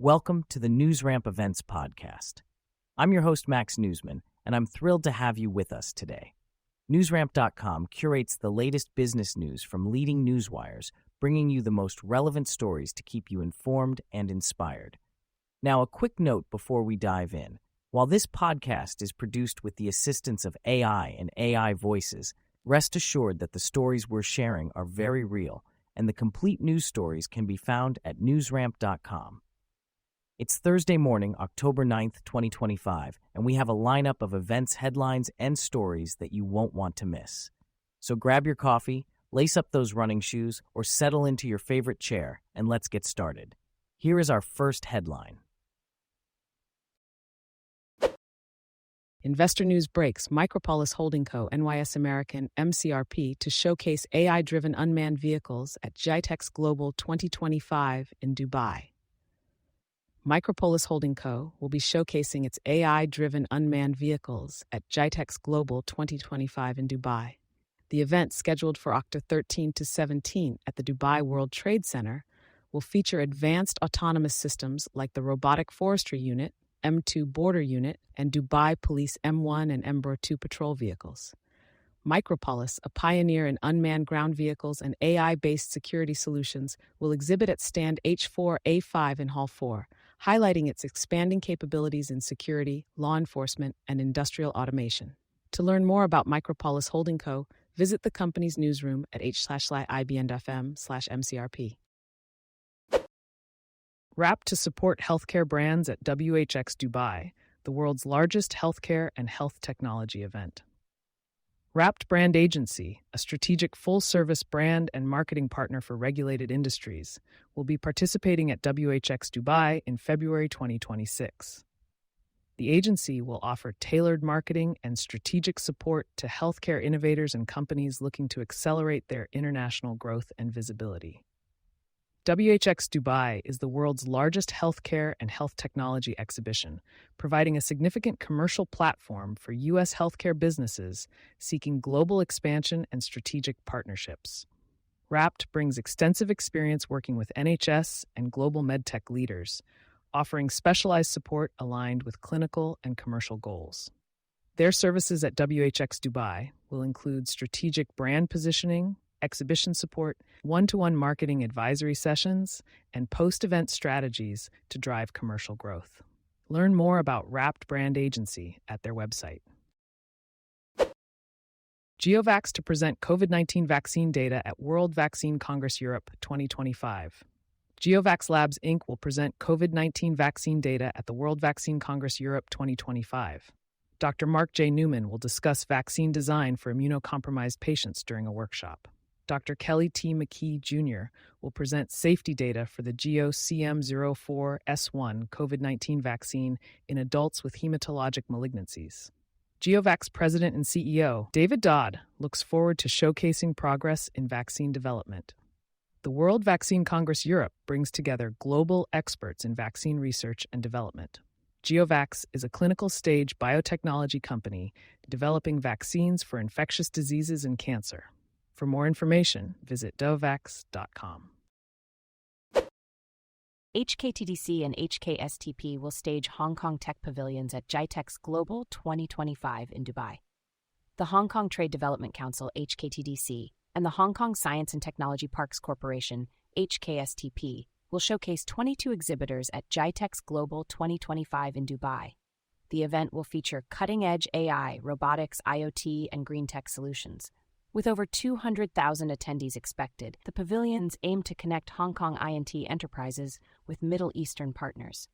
Welcome to the NewsRamp Events Podcast. I'm your host, Max Newsman, and I'm thrilled to have you with us today. NewsRamp.com curates the latest business news from leading newswires, bringing you the most relevant stories to keep you informed and inspired. Now, a quick note before we dive in. While this podcast is produced with the assistance of AI and AI voices, rest assured that the stories we're sharing are very real, and the complete news stories can be found at newsramp.com. It's Thursday morning, October 9th, 2025, and we have a lineup of events, headlines, and stories that you won't want to miss. So grab your coffee, lace up those running shoes, or settle into your favorite chair, and let's get started. Here is our first headline. Investor news breaks Micropolis Holding Co. NYS American MCRP to showcase AI-driven unmanned vehicles at GITEX Global 2025 in Dubai. Micropolis Holding Co. will be showcasing its AI-driven unmanned vehicles at GITEX Global 2025 in Dubai. The event, scheduled for October 13 to 17 at the Dubai World Trade Center, will feature advanced autonomous systems like the Robotic Forestry Unit, M2 Border Unit, and Dubai Police M1 and Embraer 2 patrol vehicles. Micropolis, a pioneer in unmanned ground vehicles and AI-based security solutions, will exhibit at stand H4A5 in Hall 4, highlighting its expanding capabilities in security, law enforcement, and industrial automation. To learn more about Micropolis Holding Co., visit the company's newsroom at h/ibn.fm/mcrp. Wrapped to support healthcare brands at WHX Dubai, the world's largest healthcare and health technology event. Wrapped Brand Agency, a strategic full-service brand and marketing partner for regulated industries, will be participating at WHX Dubai in February 2026. The agency will offer tailored marketing and strategic support to healthcare innovators and companies looking to accelerate their international growth and visibility. WHX Dubai is the world's largest healthcare and health technology exhibition, providing a significant commercial platform for U.S. healthcare businesses seeking global expansion and strategic partnerships. Wrapped brings extensive experience working with NHS and global medtech leaders, offering specialized support aligned with clinical and commercial goals. Their services at WHX Dubai will include strategic brand positioning, exhibition support, one-to-one marketing advisory sessions, and post-event strategies to drive commercial growth. Learn more about Wrapped Brand Agency at their website. GeoVax to present COVID-19 vaccine data at World Vaccine Congress Europe 2025. GeoVax Labs Inc. will present COVID-19 vaccine data at the World Vaccine Congress Europe 2025. Dr. Mark J. Newman will discuss vaccine design for immunocompromised patients during a workshop. Dr. Kelly T. McKee, Jr. will present safety data for the GEO-CM04S1 COVID-19 vaccine in adults with hematologic malignancies. GeoVax President and CEO David Dodd looks forward to showcasing progress in vaccine development. The World Vaccine Congress Europe brings together global experts in vaccine research and development. GeoVax is a clinical-stage biotechnology company developing vaccines for infectious diseases and cancer. For more information, visit dovax.com. HKTDC and HKSTP will stage Hong Kong tech pavilions at GITEX Global 2025 in Dubai. The Hong Kong Trade Development Council, HKTDC, and the Hong Kong Science and Technology Parks Corporation, HKSTP, will showcase 22 exhibitors at GITEX Global 2025 in Dubai. The event will feature cutting-edge AI, robotics, IoT, and greentech solutions. With over 200,000 attendees expected, the pavilions aim to connect Hong Kong INT enterprises with Middle Eastern partners.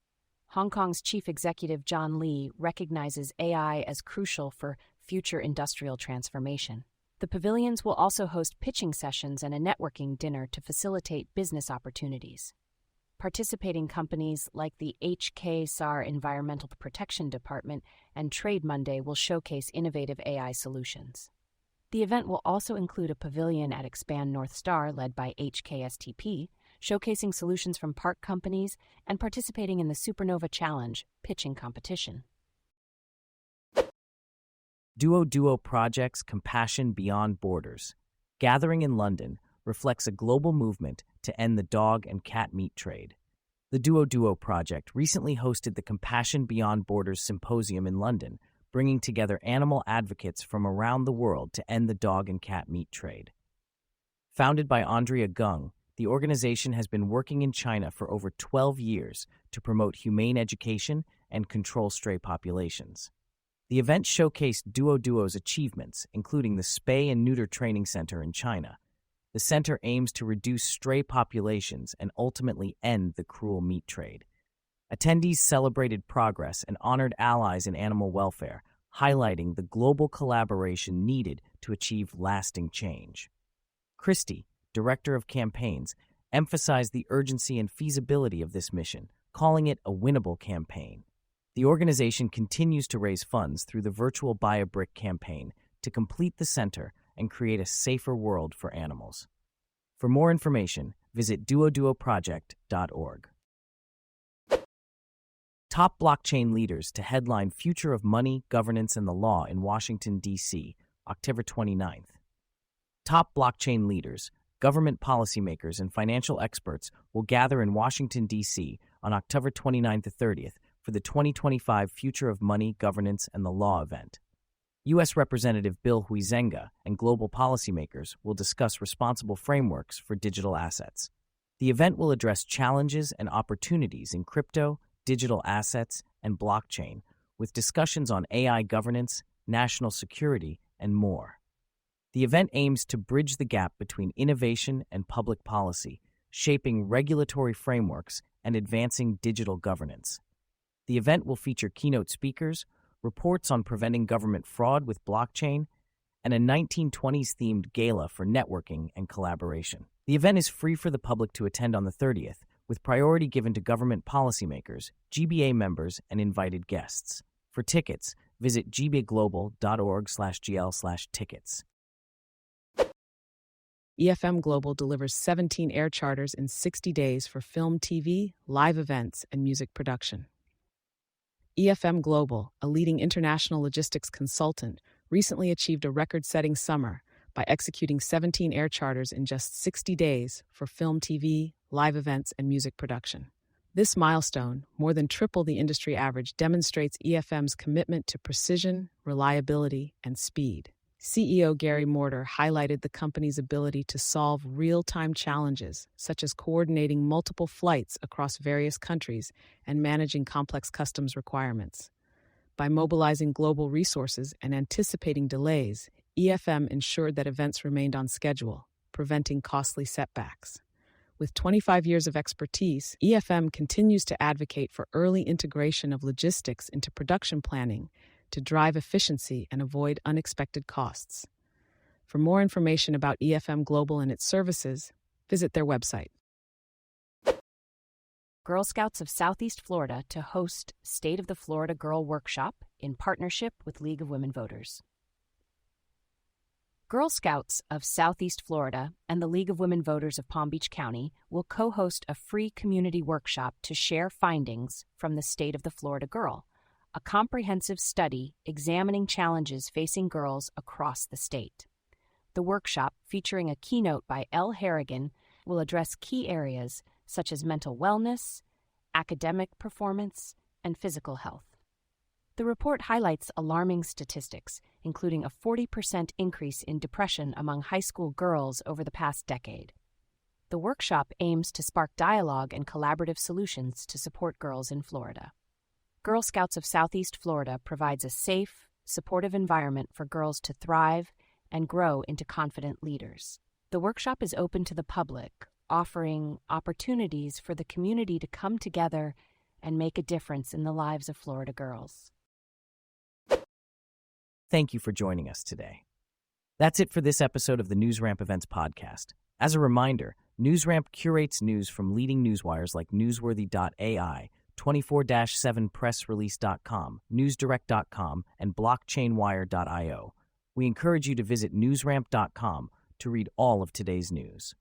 Hong Kong's chief executive John Lee recognizes AI as crucial for future industrial transformation. The pavilions will also host pitching sessions and a networking dinner to facilitate business opportunities. Participating companies like the HKSAR Environmental Protection Department and Trade Monday will showcase innovative AI solutions. The event will also include a pavilion at Expand North Star led by HKSTP, showcasing solutions from park companies and participating in the Supernova Challenge pitching competition. Duo Project's Compassion Beyond Borders, gathering in London, reflects a global movement to end the dog and cat meat trade. The Duo Project recently hosted the Compassion Beyond Borders Symposium in London, bringing together animal advocates from around the world to end the dog and cat meat trade. Founded by Andrea Gung, the organization has been working in China for over 12 years to promote humane education and control stray populations. The event showcased Duo's achievements, including the Spay and Neuter Training Center in China. The center aims to reduce stray populations and ultimately end the cruel meat trade. Attendees celebrated progress and honored allies in animal welfare, highlighting the global collaboration needed to achieve lasting change. Christie, Director of Campaigns, emphasized the urgency and feasibility of this mission, calling it a winnable campaign. The organization continues to raise funds through the virtual Buy a Brick campaign to complete the center and create a safer world for animals. For more information, visit duoproject.org. Top blockchain leaders to headline Future of Money, Governance, and the Law in Washington, D.C., October 29th. Top blockchain leaders, government policymakers, and financial experts will gather in Washington, D.C. on October 29th to 30th for the 2025 Future of Money, Governance, and the Law event. U.S. Representative Bill Huizenga and global policymakers will discuss responsible frameworks for digital assets. The event will address challenges and opportunities in crypto, digital assets, and blockchain, with discussions on AI governance, national security, and more. The event aims to bridge the gap between innovation and public policy, shaping regulatory frameworks and advancing digital governance. The event will feature keynote speakers, reports on preventing government fraud with blockchain, and a 1920s-themed gala for networking and collaboration. The event is free for the public to attend on the 30th, with priority given to government policymakers, GBA members, and invited guests. For tickets, visit gbaglobal.org/gl/tickets. EFM Global delivers 17 air charters in 60 days for film, TV, live events, and music production. EFM Global, a leading international logistics consultant, recently achieved a record-setting summer by executing 17 air charters in just 60 days for film, TV, live events, and music production. This milestone, more than triple the industry average, demonstrates EFM's commitment to precision, reliability, and speed. CEO Gary Morter highlighted the company's ability to solve real-time challenges, such as coordinating multiple flights across various countries and managing complex customs requirements. By mobilizing global resources and anticipating delays, EFM ensured that events remained on schedule, preventing costly setbacks. With 25 years of expertise, EFM continues to advocate for early integration of logistics into production planning to drive efficiency and avoid unexpected costs. For more information about EFM Global and its services, visit their website. Girl Scouts of Southeast Florida to host State of the Florida Girl Workshop in partnership with League of Women Voters. Girl Scouts of Southeast Florida and the League of Women Voters of Palm Beach County will co-host a free community workshop to share findings from the State of the Florida Girl, a comprehensive study examining challenges facing girls across the state. The workshop, featuring a keynote by Elle Harrigan, will address key areas such as mental wellness, academic performance, and physical health. The report highlights alarming statistics, including a 40% increase in depression among high school girls over the past decade. The workshop aims to spark dialogue and collaborative solutions to support girls in Florida. Girl Scouts of Southeast Florida provides a safe, supportive environment for girls to thrive and grow into confident leaders. The workshop is open to the public, offering opportunities for the community to come together and make a difference in the lives of Florida girls. Thank you for joining us today. That's it for this episode of the NewsRamp Events podcast. As a reminder, NewsRamp curates news from leading newswires like Newsworthy.ai, 24/7pressrelease.com, newsdirect.com, and blockchainwire.io. We encourage you to visit newsramp.com to read all of today's news.